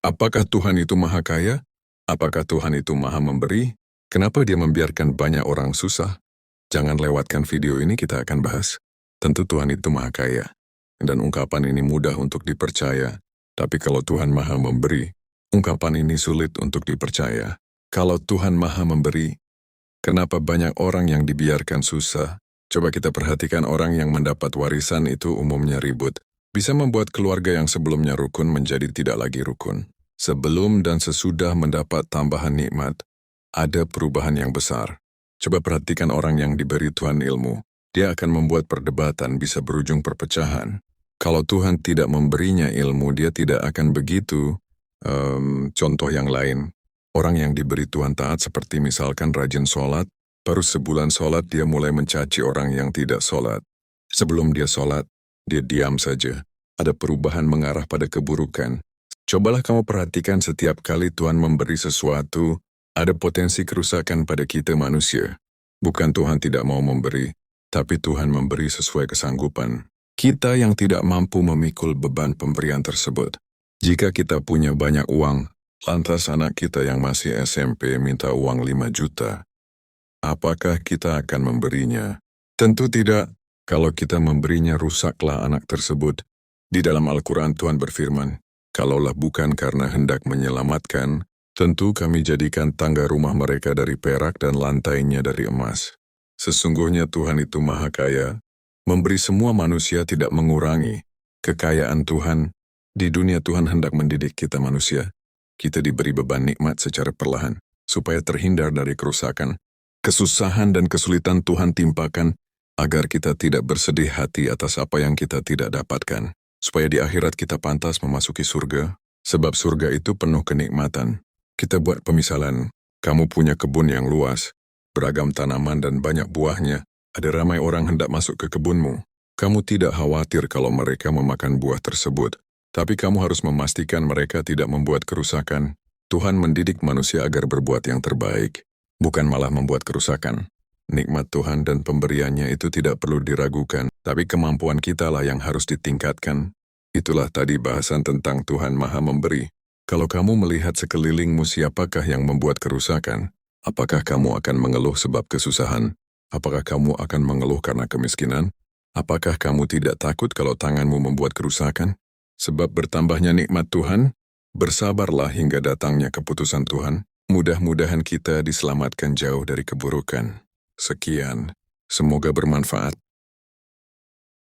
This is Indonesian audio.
Apakah Tuhan itu maha kaya? Apakah Tuhan itu maha memberi? Kenapa dia membiarkan banyak orang susah? Jangan lewatkan video ini, kita akan bahas. Tentu Tuhan itu maha kaya. Dan ungkapan ini mudah untuk dipercaya. Tapi kalau Tuhan maha memberi, ungkapan ini sulit untuk dipercaya. Kalau Tuhan maha memberi, kenapa banyak orang yang dibiarkan susah? Coba kita perhatikan orang yang mendapat warisan itu umumnya ribut. Bisa membuat keluarga yang sebelumnya rukun menjadi tidak lagi rukun. Sebelum dan sesudah mendapat tambahan nikmat, ada perubahan yang besar. Coba perhatikan orang yang diberi Tuhan ilmu. Dia akan membuat perdebatan bisa berujung perpecahan. Kalau Tuhan tidak memberinya ilmu, dia tidak akan begitu. Contoh yang lain, orang yang diberi Tuhan taat seperti misalkan rajin sholat, baru sebulan sholat dia mulai mencaci orang yang tidak sholat. Sebelum dia sholat, dia diam saja. Ada perubahan mengarah pada keburukan. Cobalah kamu perhatikan setiap kali Tuhan memberi sesuatu, ada potensi kerusakan pada kita manusia. Bukan Tuhan tidak mau memberi, tapi Tuhan memberi sesuai kesanggupan. Kita yang tidak mampu memikul beban pemberian tersebut. Jika kita punya banyak uang, lantas anak kita yang masih SMP minta uang 5 juta. Apakah kita akan memberinya? Tentu tidak. Kalau kita memberinya, rusaklah anak tersebut. Di dalam Al-Quran Tuhan berfirman, kalaulah bukan karena hendak menyelamatkan, tentu kami jadikan tangga rumah mereka dari perak dan lantainya dari emas. Sesungguhnya Tuhan itu maha kaya, memberi semua manusia tidak mengurangi kekayaan Tuhan. Di dunia Tuhan hendak mendidik kita manusia. Kita diberi beban nikmat secara perlahan, supaya terhindar dari kerusakan. Kesusahan dan kesulitan Tuhan timpakan, agar kita tidak bersedih hati atas apa yang kita tidak dapatkan. Supaya di akhirat kita pantas memasuki surga, sebab surga itu penuh kenikmatan. Kita buat pemisalan, kamu punya kebun yang luas, beragam tanaman dan banyak buahnya, ada ramai orang hendak masuk ke kebunmu. Kamu tidak khawatir kalau mereka memakan buah tersebut, tapi kamu harus memastikan mereka tidak membuat kerusakan. Tuhan mendidik manusia agar berbuat yang terbaik, bukan malah membuat kerusakan. Nikmat Tuhan dan pemberiannya itu tidak perlu diragukan, tapi kemampuan kita lah yang harus ditingkatkan. Itulah tadi bahasan tentang Tuhan maha memberi. Kalau kamu melihat sekelilingmu siapakah yang membuat kerusakan, apakah kamu akan mengeluh sebab kesusahan? Apakah kamu akan mengeluh karena kemiskinan? Apakah kamu tidak takut kalau tanganmu membuat kerusakan? Sebab bertambahnya nikmat Tuhan, bersabarlah hingga datangnya keputusan Tuhan. Mudah-mudahan kita diselamatkan jauh dari keburukan. Sekian, semoga bermanfaat.